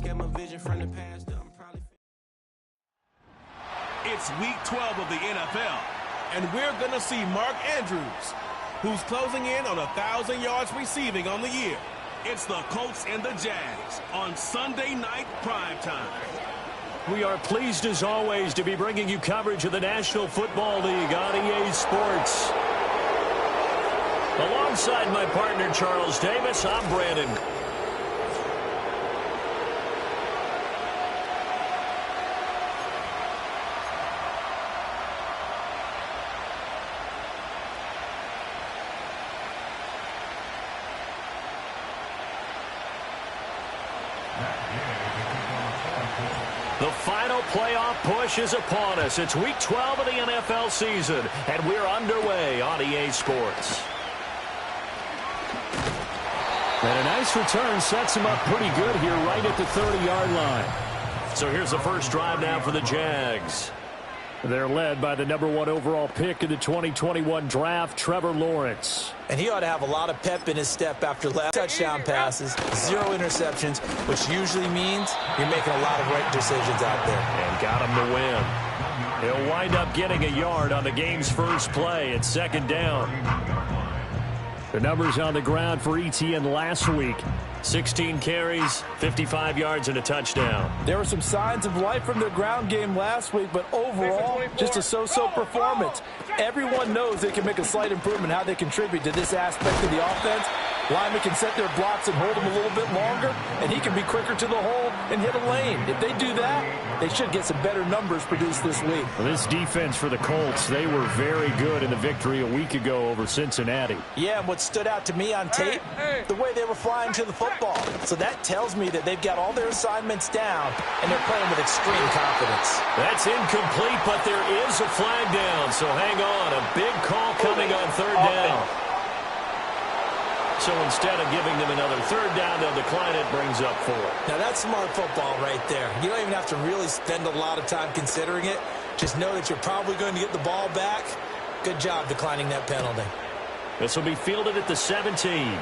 got my vision from the past. I'm probably. It's week 12 of the NFL, and we're going to see Mark Andrews, who's closing in on 1,000 yards receiving on the year. It's the Colts and the Jags on Sunday Night Primetime. We are pleased, as always, to be bringing you coverage of the National Football League on EA Sports. Alongside my partner, Charles Davis, I'm Brandon. The final playoff push is upon us. It's week 12 of the NFL season, and we're underway on EA Sports. And a nice return sets him up pretty good here right at the 30-yard line. So here's the first drive now for the Jags. They're led by the #1 overall pick in the 2021 draft, Trevor Lawrence. And he ought to have a lot of pep in his step after last touchdown passes, 0 interceptions, which usually means you're making a lot of right decisions out there. And got him to win. He'll wind up getting a yard on the game's first play at 2nd down. The numbers on the ground for ETN last week: 16 carries, 55 yards, and a touchdown. There were some signs of life from their ground game last week, but overall, just a so-so performance. Everyone knows they can make a slight improvement how they contribute to this aspect of the offense. Linemen can set their blocks and hold them a little bit longer, and he can be quicker to the hole and hit a lane. If they do that, they should get some better numbers produced this week. Well, this defense for the Colts, they were very good in the victory a week ago over Cincinnati. Yeah, and what stood out to me on tape, the way they were flying to the football. So that tells me that they've got all their assignments down, and they're playing with extreme confidence. That's incomplete, but there is a flag down, so hang on. A big call coming on 3rd down. So instead of giving them another 3rd down, they'll decline it, brings up 4. Now that's smart football right there. You don't even have to really spend a lot of time considering it. Just know that you're probably going to get the ball back. Good job declining that penalty. This will be fielded at the 17.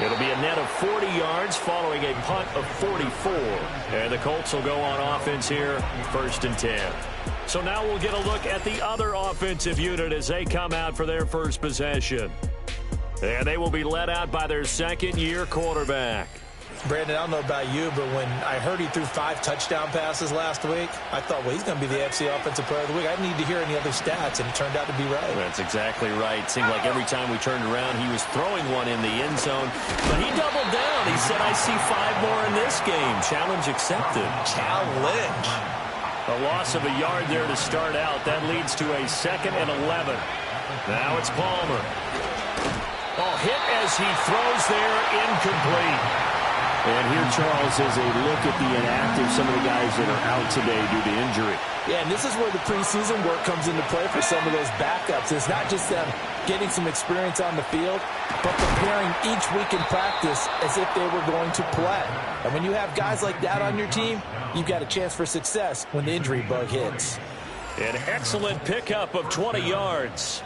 It'll be a net of 40 yards following a punt of 44. And the Colts will go on offense here, 1st and 10. So now we'll get a look at the other offensive unit as they come out for their first possession. And they will be led out by their 2nd-year quarterback. Brandon, I don't know about you, but when I heard he threw 5 touchdown passes last week, I thought, well, he's going to be the AFC Offensive Player of the Week. I didn't need to hear any other stats, and it turned out to be right. That's exactly right. It seemed like every time we turned around, he was throwing one in the end zone. But he doubled down. He said, I see 5 more in this game. Challenge accepted. Challenge. A loss of a yard there to start out. That leads to a 2nd and 11. Now it's Palmer. Oh, hit as he throws there, incomplete. And here, Charles, is a look at the inactive, some of the guys that are out today due to injury. Yeah, and this is where the preseason work comes into play for some of those backups. It's not just them getting some experience on the field, but preparing each week in practice as if they were going to play. And when you have guys like that on your team, you've got a chance for success when the injury bug hits. An excellent pickup of 20 yards.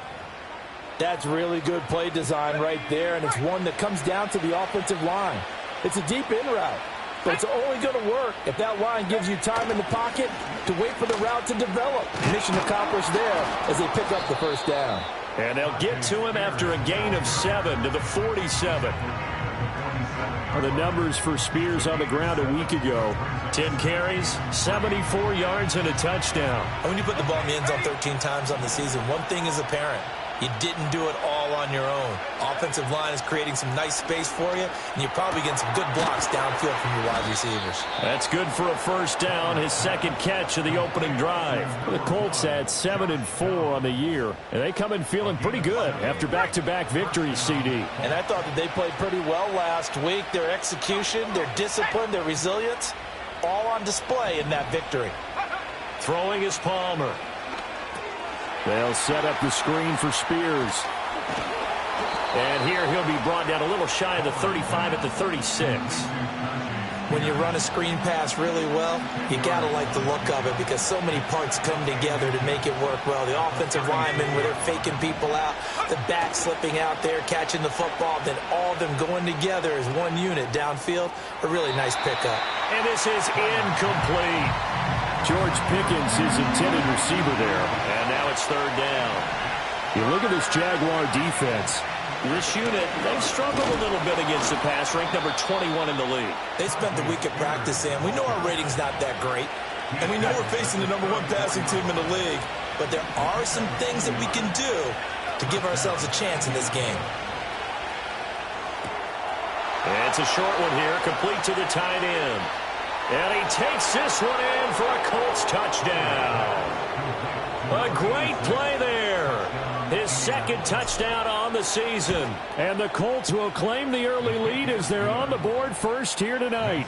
That's really good play design right there, and it's one that comes down to the offensive line. It's a deep in route, but it's only going to work if that line gives you time in the pocket to wait for the route to develop. Mission accomplished there as they pick up the 1st down. And they'll get to him after a gain of 7 to the 47. The numbers for Spears on the ground a week ago: 10 carries, 74 yards, and a touchdown. When you put the ball in the end zone 13 times on the season, one thing is apparent. You didn't do it all on your own. Offensive line is creating some nice space for you, and you're probably getting some good blocks downfield from your wide receivers. That's good for a 1st down, his 2nd catch of the opening drive. The Colts had 7 and 4 on the year, and they come in feeling pretty good after back-to-back victories, CD. And I thought that they played pretty well last week. Their execution, their discipline, their resilience, all on display in that victory. Throwing is Palmer. They'll set up the screen for Spears. And here he'll be brought down a little shy of the 35 at the 36. When you run a screen pass really well, you got to like the look of it because so many parts come together to make it work well. The offensive linemen, where they're faking people out, the back slipping out there, catching the football, then all of them going together as one unit downfield. A really nice pickup. And this is incomplete. George Pickens, his intended receiver there. And now it's third down. You look at this Jaguar defense. This unit, they've struggled a little bit against the pass, ranked number 21 in the league. They spent the week at practice, Sam. We know our rating's not that great, and we know we're facing the number 1 passing team in the league, but there are some things that we can do to give ourselves a chance in this game. And it's a short one here, complete to the tight end. And he takes this one in for a Colts touchdown. A great play there. His second touchdown on the season. And the Colts will claim the early lead as they're on the board first here tonight.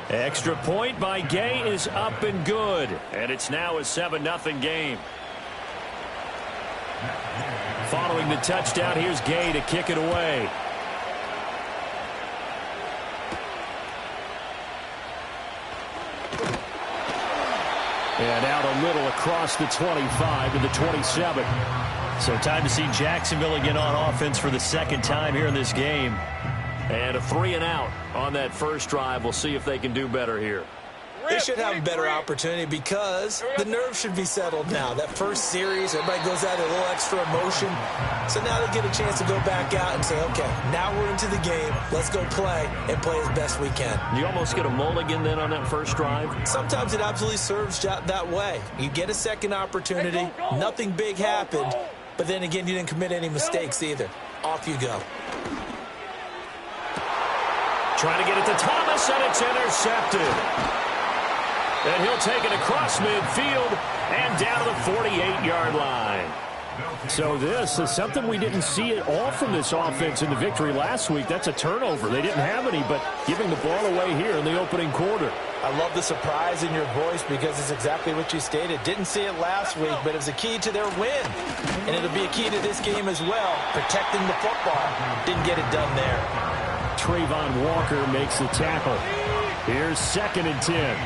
Extra point by Gay is up and good. And it's now a 7-0 game. Following the touchdown, here's Gay to kick it away. And out a little across the 25 to the 27. So time to see Jacksonville again on offense for the second time here in this game. And a 3-and-out on that first drive. We'll see if they can do better here. They should have a better opportunity because the nerves should be settled now. That first series, everybody goes out with a little extra emotion. So now they get a chance to go back out and say, okay, now we're into the game. Let's go play and play as best we can. You almost get a mulligan then on that first drive? Sometimes it absolutely serves that way. You get a second opportunity. Nothing big happened. But then again, you didn't commit any mistakes either. Off you go. Trying to get it to Thomas, and it's intercepted. And he'll take it across midfield and down to the 48-yard line. So this is something we didn't see at all from this offense in the victory last week. That's a turnover. They didn't have any, but giving the ball away here in the opening quarter. I love the surprise in your voice because it's exactly what you stated. Didn't see it last week, but it was a key to their win. And it'll be a key to this game as well, protecting the football. Didn't get it done there. Trayvon Walker makes the tackle. Here's 2nd and 10.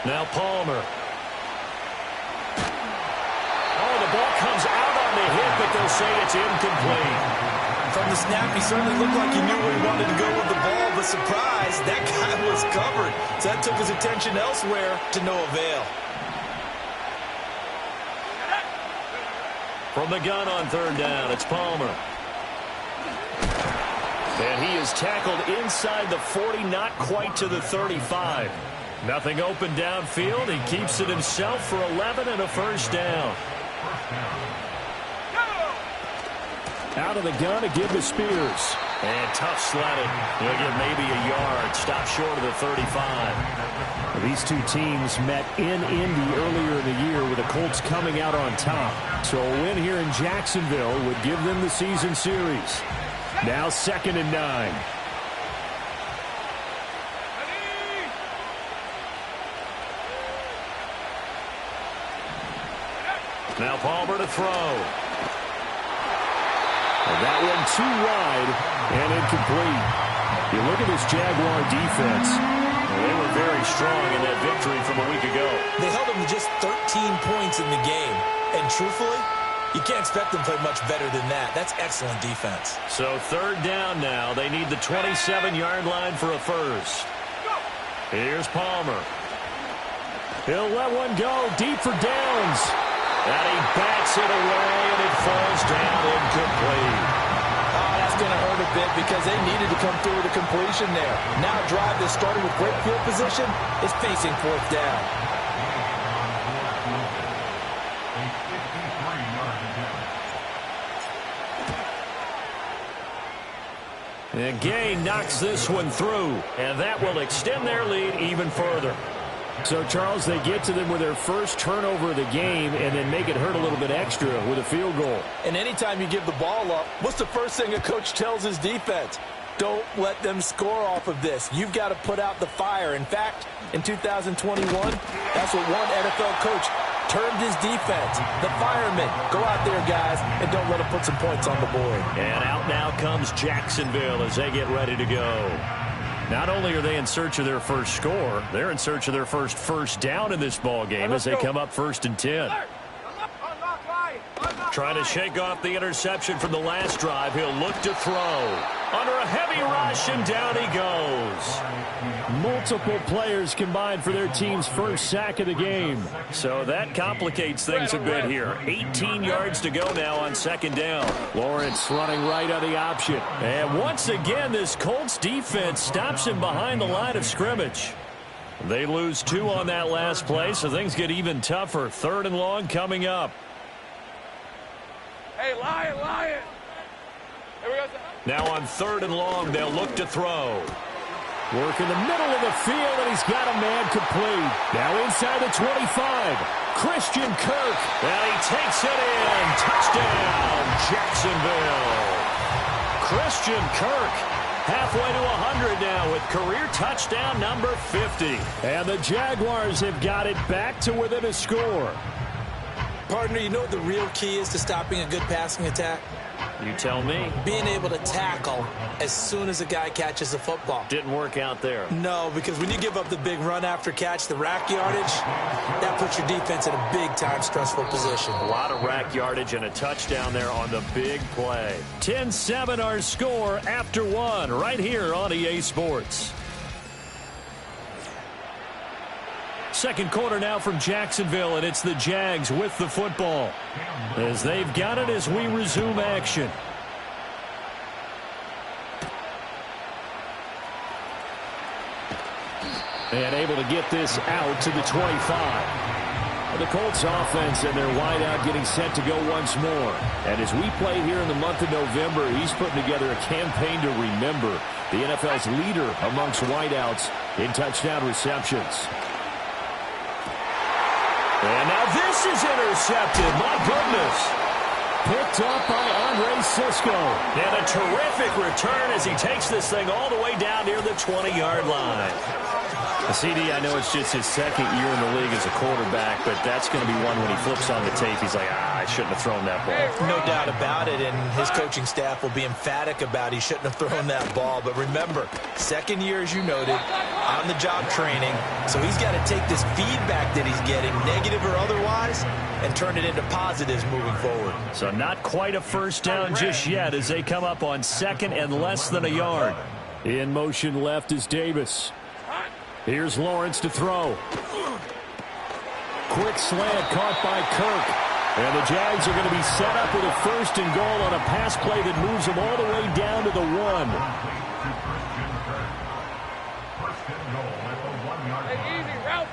Now Palmer. Oh, the ball comes out on the hit, but they'll say it's incomplete. From the snap, he certainly looked like he knew where he wanted to go with the ball, but surprise, that guy was covered. So that took his attention elsewhere to no avail. From the gun on third down, it's Palmer. And he is tackled inside the 40, not quite to the 35. Nothing open downfield. He keeps it himself for 11 and a first down. Out of the gun to give to Spears. And tough sledding. He'll get maybe a yard. Stop short of the 35. These two teams met in Indy earlier in the year with the Colts coming out on top. So a win here in Jacksonville would give them the season series. Now 2nd and 9. Now Palmer to throw. And that one too wide and incomplete. You look at this Jaguar defense. They were very strong in that victory from a week ago. They held them to just 13 points in the game. And truthfully, you can't expect them to play much better than that. That's excellent defense. So third down now. They need the 27-yard line for a first. Here's Palmer. He'll let one go deep for Downs. And he bats it away, and it falls down incomplete. Oh, that's going to hurt a bit because they needed to come through with a completion there. Now a drive that started with great field position is facing fourth down. And Gay knocks this one through, and that will extend their lead even further. So, Charles, they get to them with their first turnover of the game and then make it hurt a little bit extra with a field goal. And anytime you give the ball up, what's the first thing a coach tells his defense? Don't let them score off of this. You've got to put out the fire. In fact, in 2021, that's what one NFL coach termed his defense. The firemen. Go out there, guys, and don't let them put some points on the board. And out now comes Jacksonville as they get ready to go. Not only are they in search of their first score, they're in search of their first down in this ball game as they come up 1st and 10. Trying to shake off the interception from the last drive. He'll look to throw. Under a heavy rush, and down he goes. Multiple players combined for their team's first sack of the game. So that complicates things a bit here. 18 yards to go now on 2nd down. Lawrence running right on the option. And once again, this Colts defense stops him behind the line of scrimmage. They lose 2 on that last play, so things get even tougher. 3rd and long coming up. Hey, Lion. Here we go. Now on 3rd and long, they'll look to throw. Work in the middle of the field, and he's got a man complete. Now inside the 25. Christian Kirk. And he takes it in. Touchdown, Jacksonville. Christian Kirk halfway to 100 now with career touchdown number 50. And the Jaguars have got it back to within a score. Partner, you know what the real key is to stopping a good passing attack? You tell me. Being able to tackle as soon as a guy catches the football. Didn't work out there. No, because when you give up the big run after catch, the rack yardage, that puts your defense in a big-time stressful position. A lot of rack yardage and a touchdown there on the big play. 10-7 our score after 1 right here on EA Sports. Second quarter now from Jacksonville, and it's the Jags with the football as they've got it as we resume action. And able to get this out to the 25. The Colts offense and their wideout getting set to go once more. And as we play here in the month of November, he's putting together a campaign to remember, the NFL's leader amongst wideouts in touchdown receptions. And now this is intercepted. My goodness. Picked up by Andre Sisco. And a terrific return as he takes this thing all the way down near the 20-yard line. CD, I know it's just his 2nd year in the league as a quarterback, but that's going to be one when he flips on the tape, he's like, I shouldn't have thrown that ball. No doubt about it, and his coaching staff will be emphatic about he shouldn't have thrown that ball. But remember, 2nd year, as you noted, on-the-job training, so he's got to take this feedback that he's getting, negative or otherwise, and turn it into positives moving forward. So not quite a first down just yet as they come up on 2nd and less than a yard. In motion left is Davis. Here's Lawrence to throw. Quick slant caught by Kirk. And the Jags are going to be set up with a 1st and goal on a pass play that moves them all the way down to the 1. Hey, easy. Route.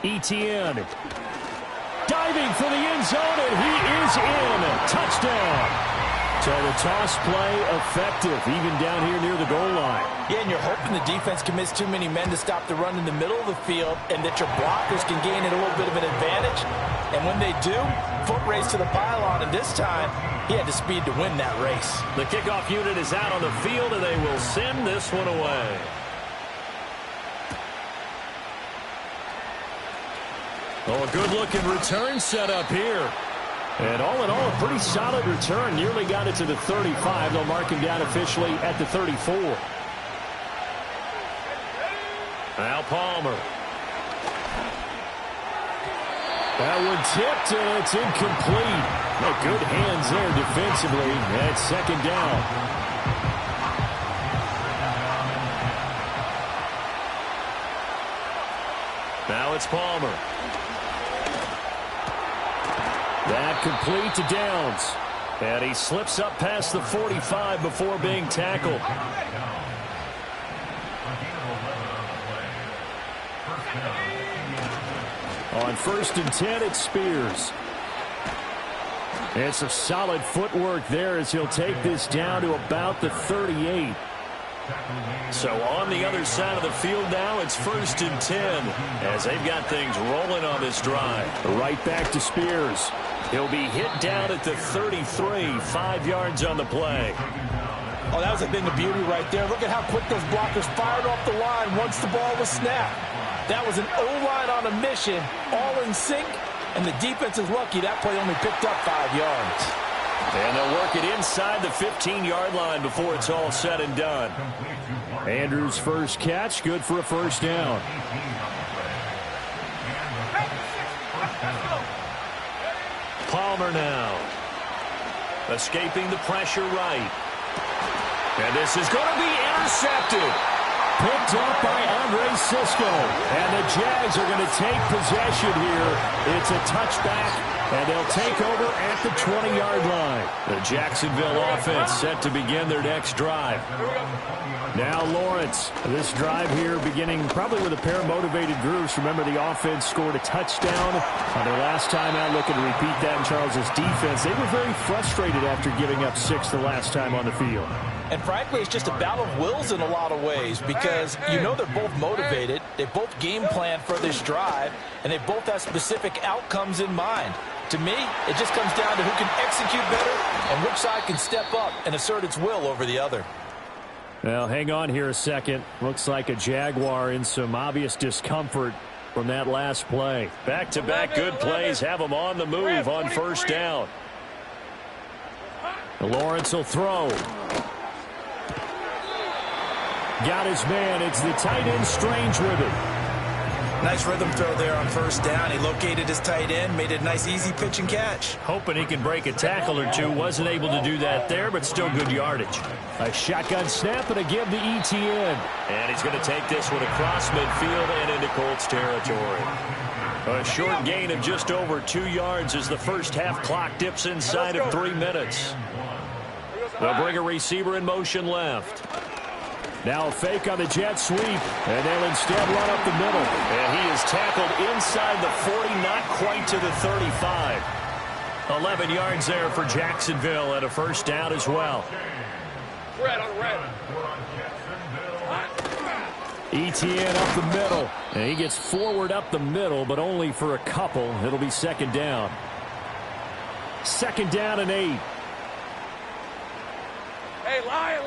Etienne. Diving for the end zone, and he is in. Touchdown. So the toss play effective, even down here near the goal line. Yeah, and you're hoping the defense commits too many men to stop the run in the middle of the field and that your blockers can gain a little bit of an advantage. And when they do, foot race to the pylon, and this time he had the speed to win that race. The kickoff unit is out on the field, and they will send this one away. Oh, a good-looking return set up here. And all in all, a pretty solid return. Nearly got it to the 35. They'll mark him down officially at the 34. Now Palmer. That one tipped, and it's incomplete. Oh, good hands there defensively. That's 2nd down. Now it's Palmer. That complete to Downs. And he slips up past the 45 before being tackled. On 1st and 10, it's Spears. And some solid footwork there as he'll take this down to about the 38. So on the other side of the field now, it's 1st and 10 as they've got things rolling on this drive. Right back to Spears. He'll be hit down at the 33, 5 yards on the play. Oh, that was a thing of beauty right there. Look at how quick those blockers fired off the line once the ball was snapped. That was an O-line on a mission, all in sync, and the defense is lucky that play only picked up 5 yards. And they'll work it inside the 15-yard line before it's all said and done. Andrews' first catch, good for a first down. Palmer now. Escaping the pressure right. And this is going to be intercepted. Picked up by Andre Sisco. And the Jags are going to take possession here. It's a touchback, and they'll take over at the 20-yard line. The Jacksonville offense set to begin their next drive. Now Lawrence. This drive here beginning probably with a pair of motivated groups. Remember, the offense scored a touchdown on their last time out. Looking to repeat that in Charles's defense. They were very frustrated after giving up 6 the last time on the field. And frankly, it's just a battle of wills in a lot of ways because you know they're both motivated. They both game plan for this drive, and they both have specific outcomes in mind. To me, it just comes down to who can execute better and which side can step up and assert its will over the other. Well, hang on here a second. Looks like a Jaguar in some obvious discomfort from that last play. Back-to-back good plays have them on the move on first down. Lawrence will throw. Got his man. It's the tight end Strange with it. Nice rhythm throw there on first down. He located his tight end, made it a nice easy pitch and catch. Hoping he can break a tackle or two. Wasn't able to do that there, but still good yardage. A shotgun snap and a give to ETN. And he's going to take this one across midfield and into Colts territory. A short gain of just over 2 yards as the first half clock dips inside of 3 minutes. They'll bring a receiver in motion left. Now a fake on the jet sweep, and they'll instead run up the middle. And he is tackled inside the 40, not quite to the 35. 11 yards there for Jacksonville and a first down as well. Red on red. ETN up the middle, and he gets forward up the middle, but only for a couple. It'll be second down. 2nd down and 8. Hey, Lion.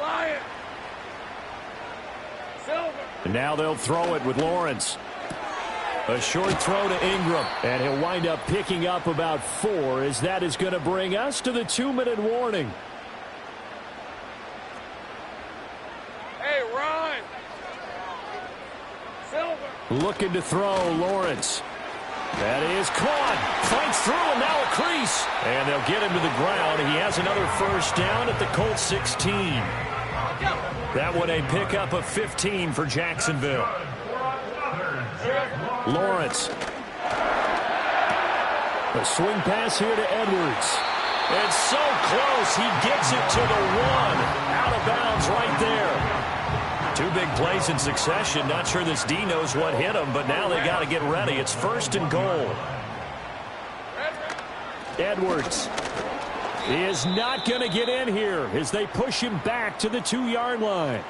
And now they'll throw it with Lawrence. A short throw to Ingram, and he'll wind up picking up about 4 as that is going to bring us to the 2-minute warning. Hey, Ryan. Silver. Looking to throw, Lawrence. That is caught. Fights through, and now a crease. And they'll get him to the ground. He has another first down at the Colts 16. That one a pickup of 15 for Jacksonville. Lawrence. A swing pass here to Edwards. It's so close. He gets it to the 1. Out of bounds right there. 2 big plays in succession. Not sure this D knows what hit him, but now they got to get ready. It's 1st and goal. Edwards. He is not going to get in here as they push him back to the 2-yard line.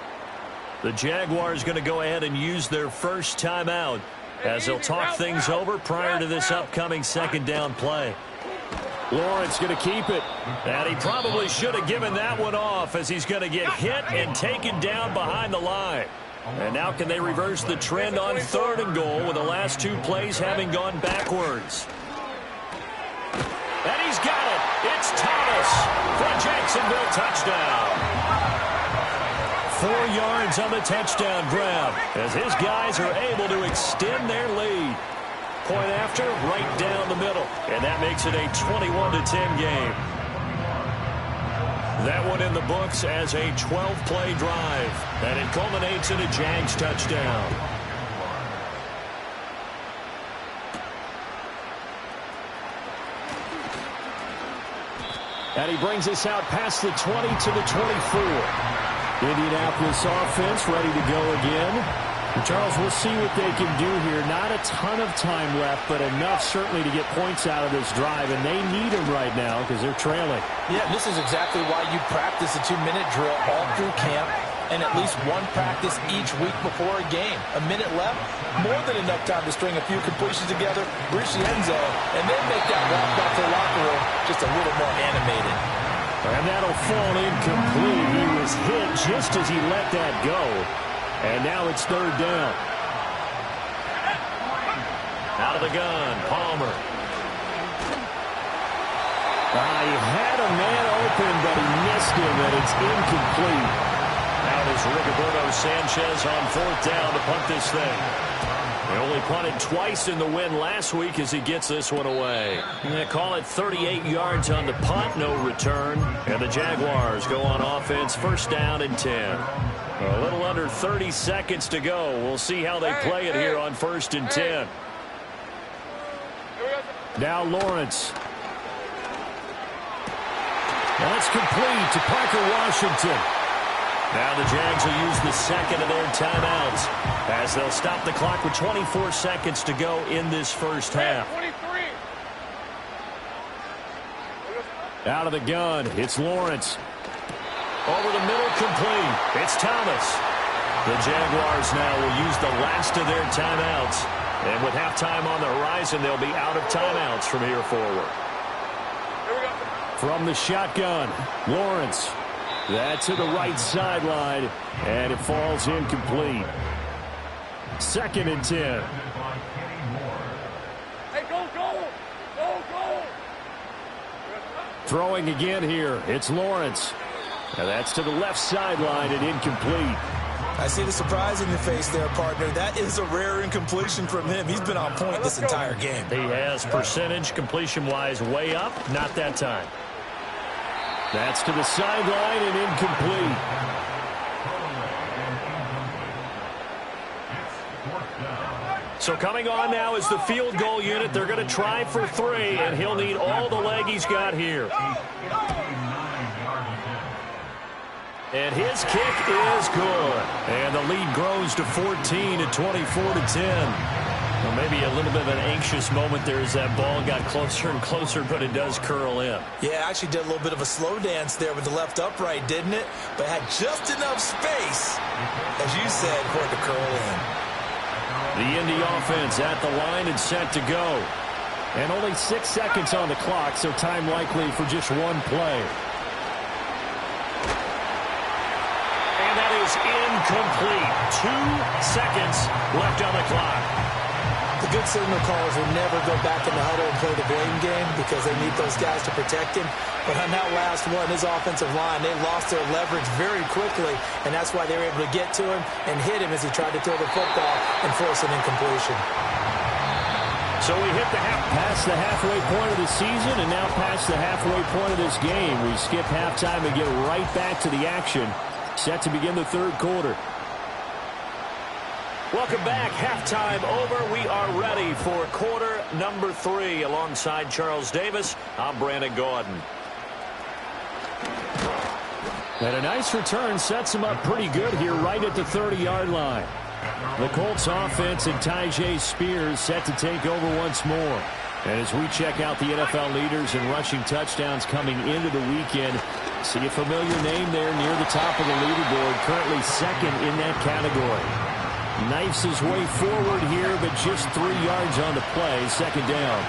The Jaguars going to go ahead and use their first timeout as they'll talk things over prior to this upcoming 2nd down play. Lawrence going to keep it. And he probably should have given that one off as he's going to get hit and taken down behind the line. And now can they reverse the trend on 3rd and goal with the last 2 plays having gone backwards? And he's got it. It's Thomas for a Jacksonville touchdown. 4 yards on the touchdown grab as his guys are able to extend their lead. Point after, right down the middle. And that makes it a 21-10 game. That one in the books as a 12-play drive. And it culminates in a Jags touchdown. And he brings us out past the 20 to the 24. Indianapolis offense ready to go again. And Charles, we'll see what they can do here. Not a ton of time left, but enough certainly to get points out of this drive. And they need them right now because they're trailing. Yeah, this is exactly why you practice a 2-minute drill all through camp. and at least one practice each week before a game. A minute left, more than enough time to string a few completions together, reach the end zone, and then make that walk back to the locker room just a little more animated. And that'll fall incomplete. He was hit just as he let that go. And now it's third down. Out of the gun, Palmer. He had a man open, but he missed him, and it's incomplete. Out is Rigoberto Sanchez on fourth down to punt this thing. He only punted twice in the win last week as he gets this one away. They call it 38 yards on the punt, no return. And the Jaguars go on offense, first down and 10. A little under 30 seconds to go. We'll see how they play it here on first and 10. Now Lawrence. That's complete to Parker Washington. Now the Jags will use the second of their timeouts as they'll stop the clock with 24 seconds to go in this first half. Out of the gun, it's Lawrence. Over the middle, complete. It's Thomas. The Jaguars now will use the last of their timeouts. And with halftime on the horizon, they'll be out of timeouts from here forward. From the shotgun, Lawrence. That's to the right sideline, and it falls incomplete. Second and 10. Hey, go, go! Go, go! Throwing again here, it's Lawrence. And that's to the left sideline and incomplete. I see the surprise in your face there, partner. That is a rare incompletion from him. He's been on point this entire game. He has percentage completion-wise way up, not that time. That's to the sideline and incomplete. So coming on now is the field goal unit. They're going to try for 3, and he'll need all the leg he's got here. And his kick is good. And the lead grows to 14 at 24-10. Well, maybe a little bit of an anxious moment there as that ball got closer and closer, but it does curl in. Yeah, actually did a little bit of a slow dance there with the left upright, didn't it? But had just enough space, as you said, for it to curl in. The Indy offense at the line and set to go. And only 6 seconds on the clock, so time likely for just one play. And that is incomplete. 2 seconds left on the clock. The good signal callers will never go back in the huddle and play the blame game because they need those guys to protect him. But on that last one, his offensive line, they lost their leverage very quickly, and that's why they were able to get to him and hit him as he tried to throw the football and force an incompletion. So we hit past the halfway point of the season and now past the halfway point of this game. We skip halftime and get right back to the action. Set to begin the third quarter. Welcome back. Halftime over. We are ready for quarter number 3. Alongside Charles Davis, I'm Brandon Gordon. And a nice return sets him up pretty good here right at the 30-yard line. The Colts offense and Tyjae Spears set to take over once more. And as we check out the NFL leaders in rushing touchdowns coming into the weekend, see a familiar name there near the top of the leaderboard, currently second in that category. Knifes his way forward here, but just 3 yards on the play, second down.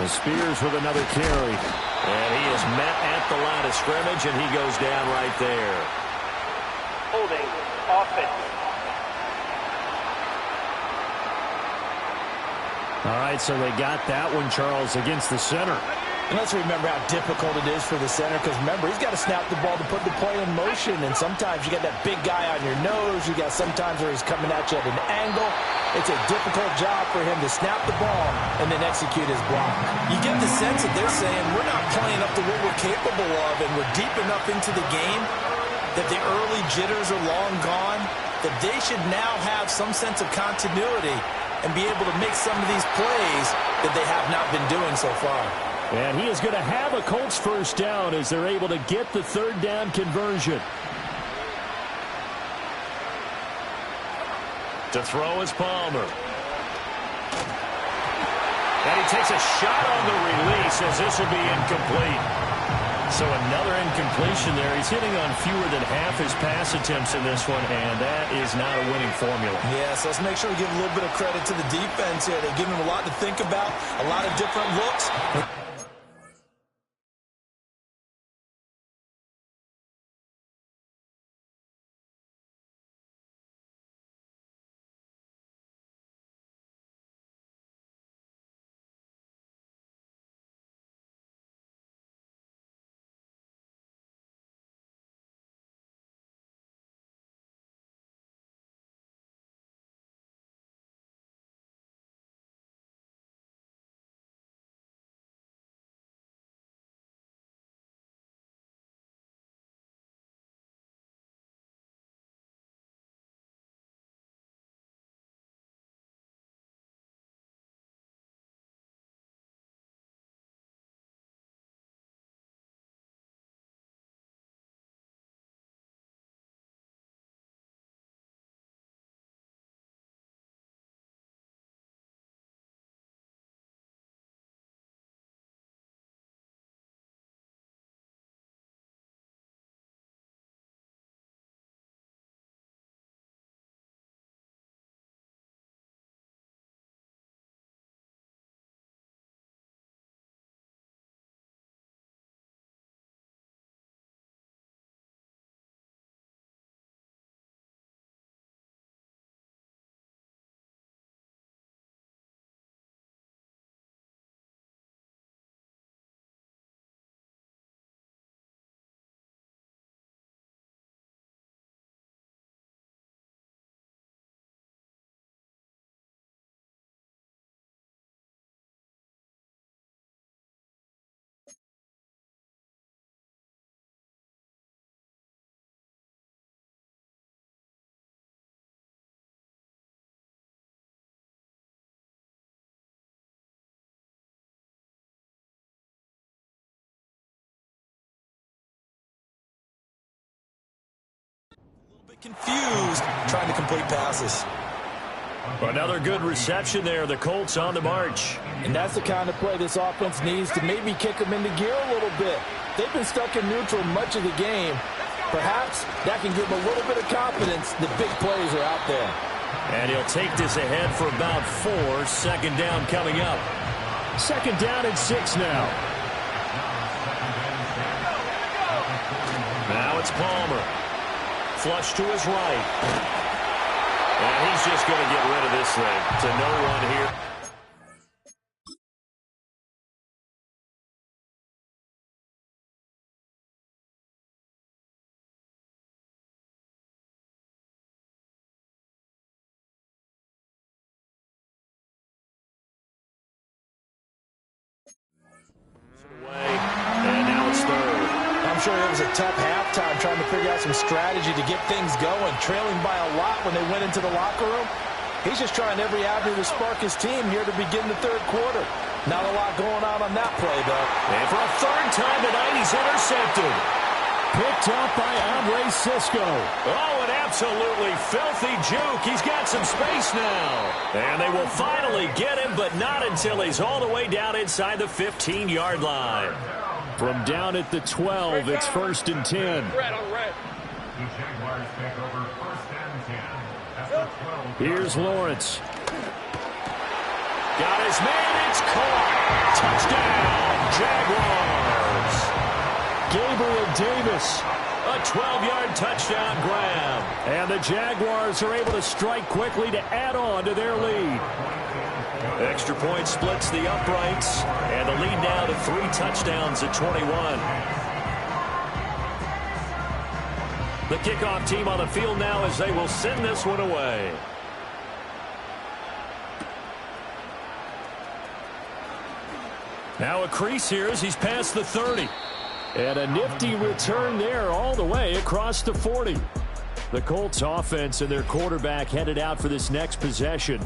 The Spears with another carry. And he is met at the line of scrimmage, and he goes down right there. Holding offense. All right, so they got that one, Charles, against the center. And let's remember how difficult it is for the center, because remember, he's got to snap the ball to put the play in motion, and sometimes you got that big guy on your nose. You got sometimes where he's coming at you at an angle. It's a difficult job for him to snap the ball and then execute his block. You get the sense that they're saying we're not playing up to what we're capable of, and we're deep enough into the game that the early jitters are long gone, that they should now have some sense of continuity and be able to make some of these plays that they have not been doing so far. And he is going to have a Colts first down as they're able to get the third down conversion. To throw is Palmer. And he takes a shot on the release as this will be incomplete. So another incompletion there. He's hitting on fewer than half his pass attempts in this one, and that is not a winning formula. Yes, let's make sure we give a little bit of credit to the defense here. They give him a lot to think about, a lot of different looks. Confused, trying to complete passes. Another good reception there. The Colts on the march. And that's the kind of play this offense needs to maybe kick them into gear a little bit. They've been stuck in neutral much of the game. Perhaps that can give them a little bit of confidence. The big plays are out there. And he'll take this ahead for about 4. Second down coming up. Second down and 6 now. Now it's Palmer. Flush to his right. And he's just going to get rid of this thing to no one here. And now it's third. I'm sure it was a tough halftime trying to figure out some strategy to get things going, trailing by a lot when they went into the locker room. He's just trying every avenue to spark his team here to begin the third quarter. Not a lot going on that play, though. And for a third time tonight, he's intercepted. Picked up by Andre Cisco. Oh, an absolutely filthy juke. He's got some space now. And they will finally get him, but not until he's all the way down inside the 15-yard line. From down at the 12, it's 1st and 10. Here's Lawrence. Got his man. It's caught. Touchdown, Jaguars. Gabriel Davis. A 12-yard touchdown grab. And the Jaguars are able to strike quickly to add on to their lead. Extra point splits the uprights, and the lead now to 3 touchdowns at 21. The kickoff team on the field now as they will send this one away. Now a crease here as he's past the 30. And a nifty return there all the way across the 40. The Colts offense and their quarterback headed out for this next possession.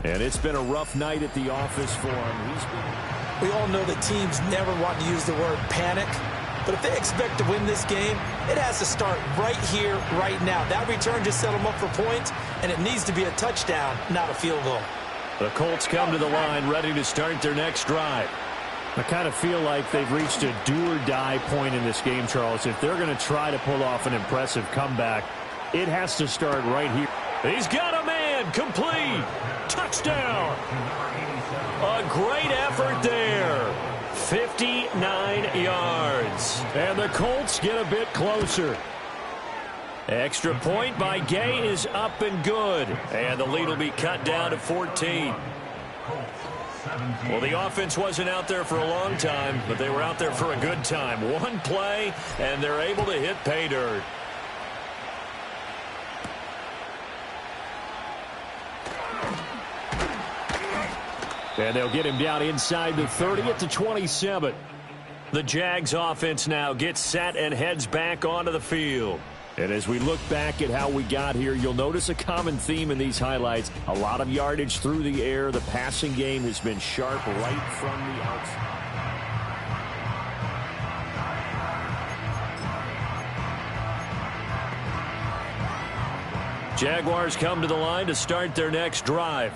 And it's been a rough night at the office for him. We all know that teams never want to use the word panic. But if they expect to win this game, it has to start right here, right now. That return just set them up for points, and it needs to be a touchdown, not a field goal. The Colts come to the line ready to start their next drive. I kind of feel like they've reached a do-or-die point in this game, Charles. If they're going to try to pull off an impressive comeback, it has to start right here. He's got a man. Complete. Touchdown. A great effort there. 59 yards. And the Colts get a bit closer. Extra point by Gay is up and good. And the lead will be cut down to 14. Well, the offense wasn't out there for a long time, but they were out there for a good time. One play, and they're able to hit pay dirt. And they'll get him down inside the 30 at the 27. The Jags offense now gets set and heads back onto the field. And as we look back at how we got here, you'll notice a common theme in these highlights. A lot of yardage through the air. The passing game has been sharp right from the outside. Jaguars come to the line to start their next drive.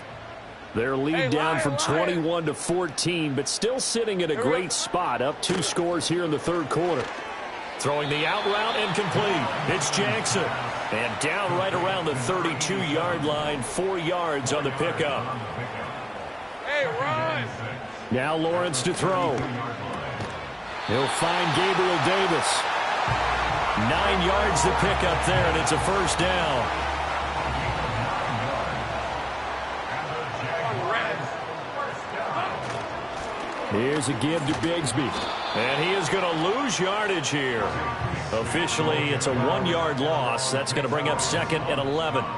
Their lead down from 21 to 14, but still sitting at a great spot, up 2 scores here in the third quarter. Throwing the out route incomplete. It's Jackson. And down right around the 32-yard line, 4 yards on the pickup. Hey, run! Now Lawrence to throw. He'll find Gabriel Davis. 9 yards to pick up there, and it's a first down. Here's a give to Bigsby. And he is going to lose yardage here. Officially, it's a 1-yard loss. That's going to bring up second and 11. Gun.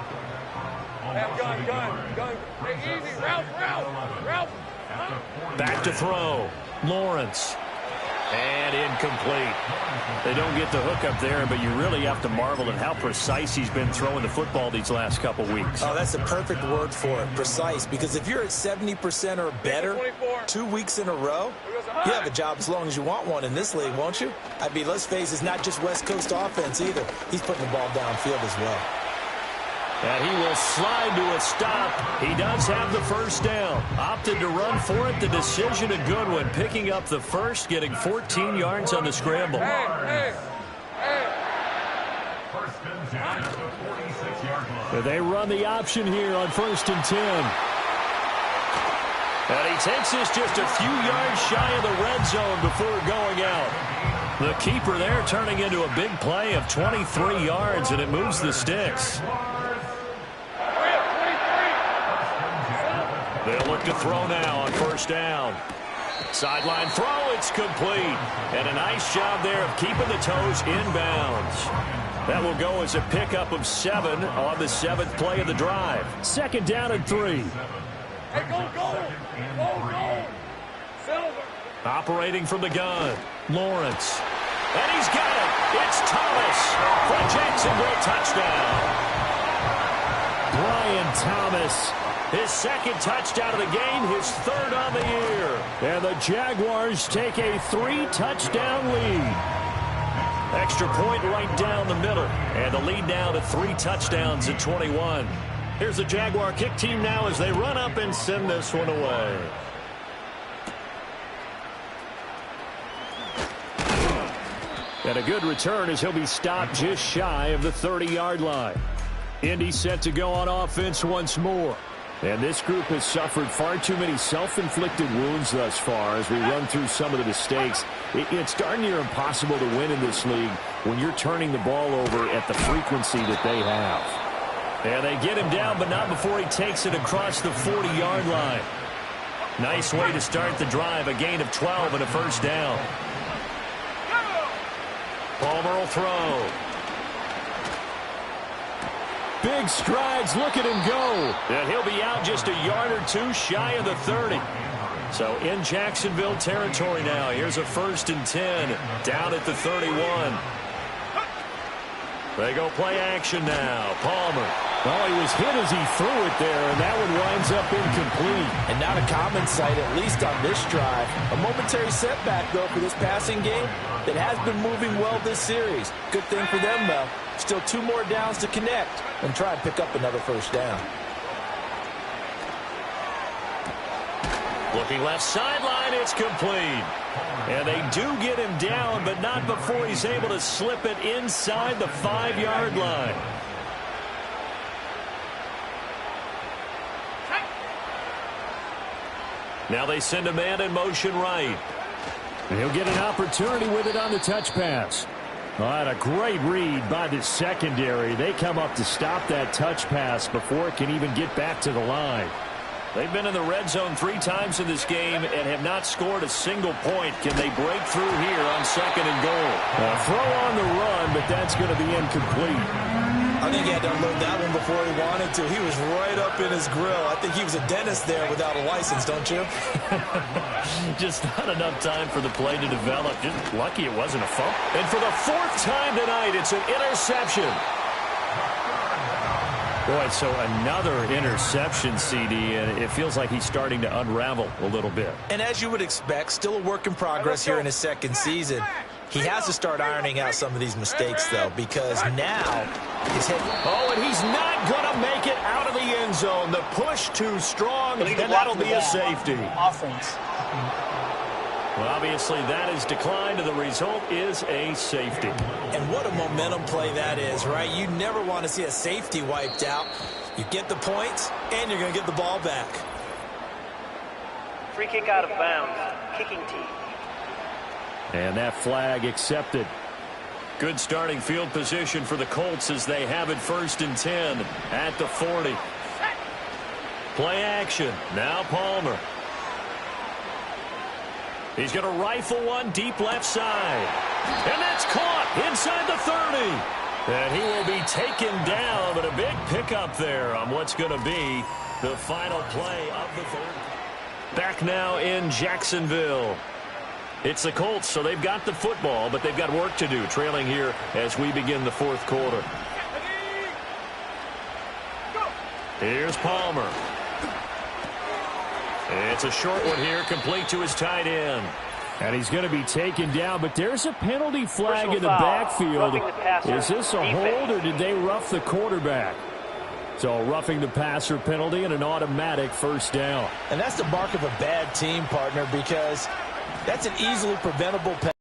Hey, easy. Route. Back to throw. Lawrence. And incomplete. They don't get the hook up there, but you really have to marvel at how precise he's been throwing the football these last couple weeks. Oh, that's the perfect word for it, precise. Because if you're at 70% or better 2 weeks in a row, you have a job as long as you want one in this league, won't you? I mean, let's face it, it's not just West Coast offense either. He's putting the ball downfield as well. And he will slide to a stop. He does have the first down. Opted to run for it. The decision a good one. Picking up the first, getting 14 yards on the scramble. Hey. They run the option here on 1st and 10. And he takes this just a few yards shy of the red zone before going out. The keeper there turning into a big play of 23 yards, and it moves the sticks. They'll look to throw now on first down. Sideline throw, it's complete. And a nice job there of keeping the toes inbounds. That will go as a pickup of 7 on the 7th play of the drive. 2nd down and 3. Hey, go. Silver. Operating from the gun, Lawrence. And he's got it. It's Thomas for a Jacksonville touchdown. Brian Thomas. His 2nd touchdown of the game, his 3rd on the year. And the Jaguars take a 3-touchdown lead. Extra point right down the middle. And the lead now to 3 touchdowns at 21. Here's the Jaguar kick team now as they run up and send this one away. And a good return as he'll be stopped just shy of the 30-yard line. Indy set to go on offense once more. And this group has suffered far too many self-inflicted wounds thus far as we run through some of the mistakes. It's darn near impossible to win in this league when you're turning the ball over at the frequency that they have. And they get him down, but not before he takes it across the 40-yard line. Nice way to start the drive, a gain of 12 and a first down. Palmer will throw. Big strides, look at him go. And he'll be out just a yard or 2 shy of the 30. So in Jacksonville territory now. Here's a 1st and 10 down at the 31. They go play action now. Palmer. Well, he was hit as he threw it there, and that one winds up incomplete. And not a common sight, at least on this drive. A momentary setback, though, for this passing game that has been moving well this series. Good thing for them, though. Still 2 more downs to connect and try and pick up another first down. Looking left sideline, it's complete. And they do get him down, but not before he's able to slip it inside the 5-yard line. Now they send a man in motion right. And he'll get an opportunity with it on the touch pass. Oh, and a great read by the secondary. They come up to stop that touch pass before it can even get back to the line. They've been in the red zone 3 times in this game and have not scored a single point. Can they break through here on 2nd and goal? Throw on the run, but that's going to be incomplete. I think he had to unload that one before he wanted to. He was right up in his grill. I think he was a dentist there without a license, don't you? Just not enough time for the play to develop. Just lucky it wasn't a fumble. And for the 4th time tonight, it's an interception. Boy, so another interception, CD, and it feels like he's starting to unravel a little bit. And as you would expect, still a work in progress here in his 2nd season. He has to start ironing out some of these mistakes, though, because now he's hit. Oh, and he's not going to make it out of the end zone. The push too strong, and that'll be a safety. Offense. Well, obviously, that has declined, and the result is a safety. And what a momentum play that is, right? You never want to see a safety wiped out. You get the points, and you're going to get the ball back. Free kick out of bounds. Kicking team. And that flag accepted. Good starting field position for the Colts as they have it 1st and 10 at the 40. Play action. Now Palmer. He's going to rifle one deep left side. And that's caught inside the 30. And he will be taken down, but a big pickup there on what's going to be the final play of the 3rd. Back now in Jacksonville. It's the Colts, so they've got the football, but they've got work to do, trailing here as we begin the 4th quarter. Here's Palmer. It's a short one here, complete to his tight end. And he's going to be taken down, but there's a penalty flag in the backfield. Is this a hold, or did they rough the quarterback? So roughing the passer penalty and an automatic 1st down. And that's the mark of a bad team, partner, because that's an easily preventable penalty.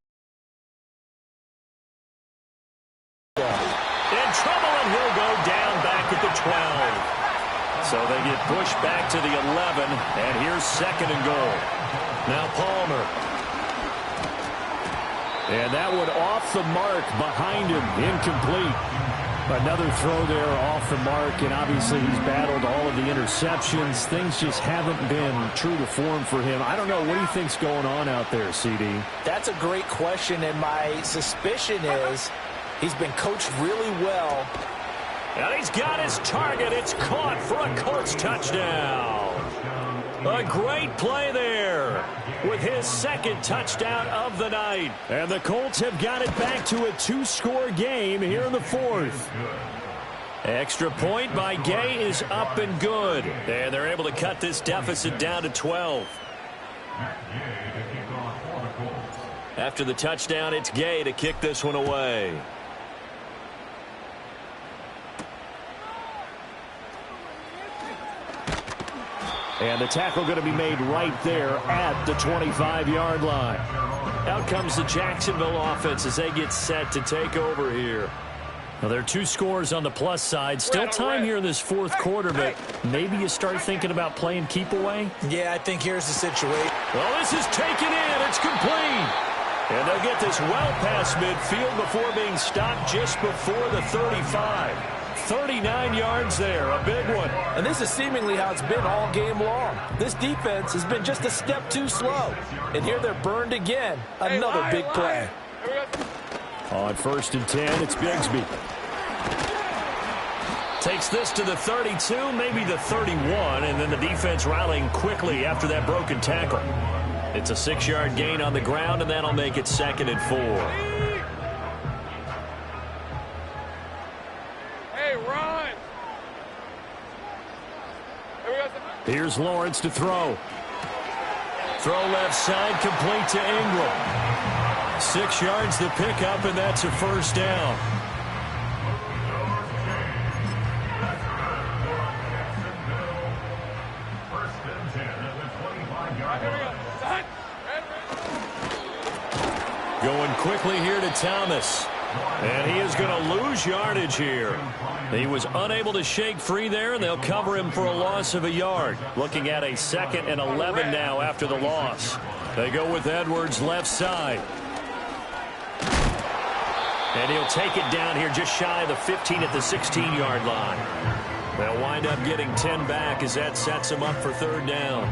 In trouble, and he'll go down back at the 12. So they get pushed back to the 11, and here's 2nd and goal. Now Palmer. And that one off the mark behind him, incomplete. Another throw there off the mark, and obviously he's battled all of the interceptions. Things just haven't been true to form for him. I don't know. What do you think's going on out there, CD? That's a great question, and my suspicion is he's been coached really well. And he's got his target. It's caught for a Colts touchdown. A great play there with his 2nd touchdown of the night. And the Colts have got it back to a 2-score game here in the 4th. Extra point by Gay is up and good. And they're able to cut this deficit down to 12. After the touchdown, it's Gay to kick this one away. And the tackle going to be made right there at the 25-yard line. Out comes the Jacksonville offense as they get set to take over here. Now, there are 2 scores on the plus side. Still time here in this 4th quarter, but maybe you start thinking about playing keep away? Yeah, I think here's the situation. Well, this is taken in. It's complete. And they'll get this well past midfield before being stopped just before the 35. 39 yards there, a big one. And this is seemingly how it's been all game long. This defense has been just a step too slow. And here they're burned again. Another big play. On 1st and 10, it's Bigsby. Takes this to the 32, maybe the 31, and then the defense rallying quickly after that broken tackle. It's a 6-yard gain on the ground, and that'll make it 2nd and 4. Hey, run! Here's Lawrence to throw. Throw left side, complete to Ingram. 6 yards the pickup, and that's a 1st down. quickly here to Thomas. And he is going to lose yardage here. He was unable to shake free there, and they'll cover him for a loss of a yard. Looking at a 2nd and 11 now after the loss. They go with Edwards left side. And he'll take it down here just shy of the 15 at the 16-yard line. They'll wind up getting 10 back as that sets them up for 3rd down.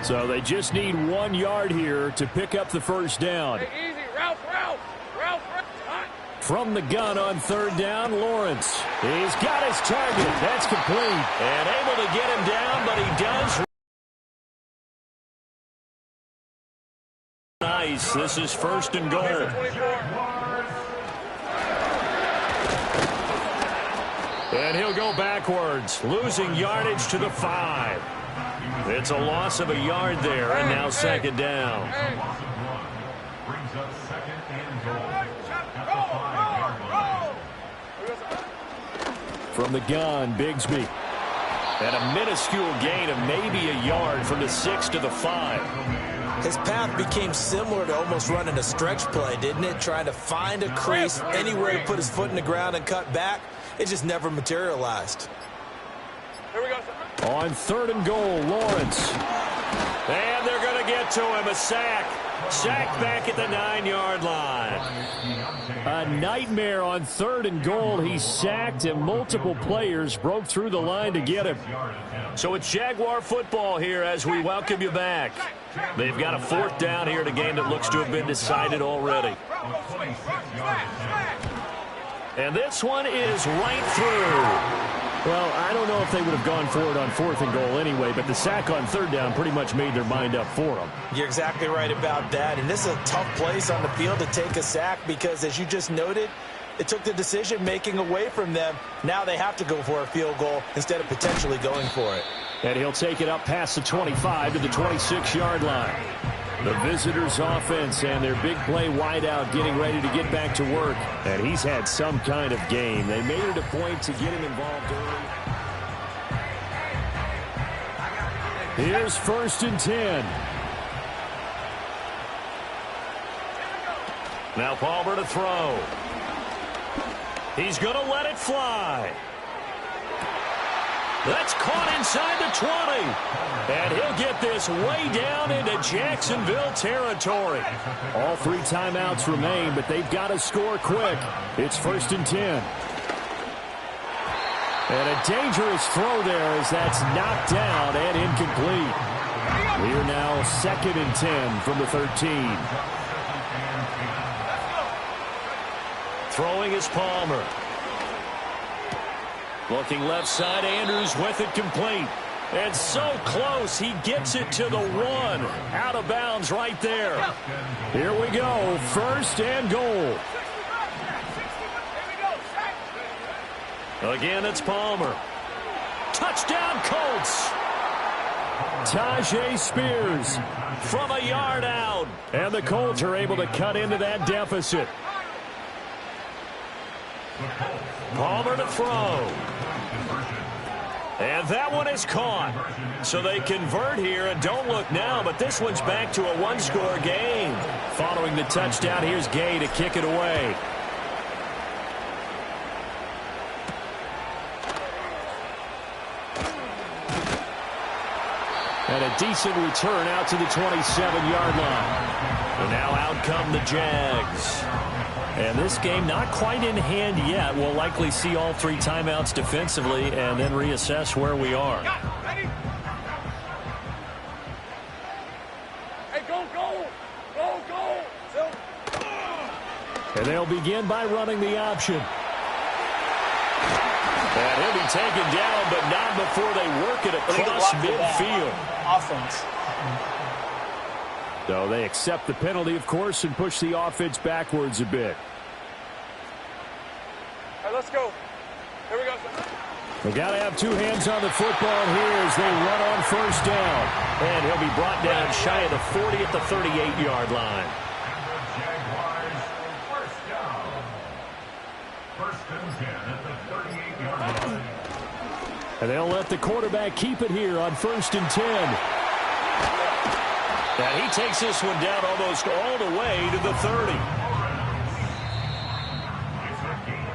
So they just need 1 yard here to pick up the 1st down. Hey, easy. Route. From the gun on 3rd down, Lawrence. He's got his target. That's complete. And able to get him down, but he does. Nice. This is 1st and goal. And he'll go backwards, losing yardage to the 5. It's a loss of a yard there, and now 2nd down. From the gun, Bigsby. And a minuscule gain of maybe a yard from the 6 to the 5. His path became similar to almost running a stretch play, didn't it? Trying to find a crease anywhere to put his foot in the ground and cut back. It just never materialized. Here we go. On 3rd and goal, Lawrence. And they're going to get to him. A sack. Sacked back at the 9-yard line. A nightmare on 3rd and goal. He's sacked, and multiple players broke through the line to get him. So it's Jaguar football here as we welcome you back. They've got a 4th down here in a game that looks to have been decided already. And this one is right through. Well, I don't know if they would have gone for it on 4th and goal anyway, but the sack on 3rd down pretty much made their mind up for them. You're exactly right about that. And this is a tough place on the field to take a sack because, as you just noted, it took the decision-making away from them. Now they have to go for a field goal instead of potentially going for it. And he'll take it up past the 25 to the 26-yard line. The visitors' offense and their big play wideout getting ready to get back to work. And he's had some kind of game. They made it a point to get him involved early. Here's 1st and 10. Now Palmer to throw. He's going to let it fly. That's caught inside the 20. And he'll get this way down into Jacksonville territory. All 3 timeouts remain, but they've got to score quick. It's 1st and 10. And a dangerous throw there as that's knocked down and incomplete. We are now 2nd and 10 from the 13. Throwing is Palmer. Looking left side, Andrews with it complete. And so close, he gets it to the 1. Out of bounds right there. Here we go, 1st and goal. Again, it's Palmer. Touchdown, Colts. Tajay Spears From a yard out. and the Colts are able to cut into that deficit. Palmer to throw. And that one is caught. So they convert here, and don't look now, but this one's back to a 1-score game. Following the touchdown, here's Gay to kick it away. And a decent return out to the 27-yard line. And now out come the Jags. And this game not quite in hand yet. We'll likely see all 3 timeouts defensively and then reassess where we are. Hey, go. And they'll begin by running the option. And he'll be taken down, but not before they work it across midfield. Offense. So they accept the penalty, of course, and push the offense backwards a bit. All right, let's go. Here we go. They got to have 2 hands on the football here as they run on 1st down. And he'll be brought down shy of the 40 at the 38-yard line. And they'll let the quarterback keep it here on 1st and 10. And he takes this one down almost all the way to the 30.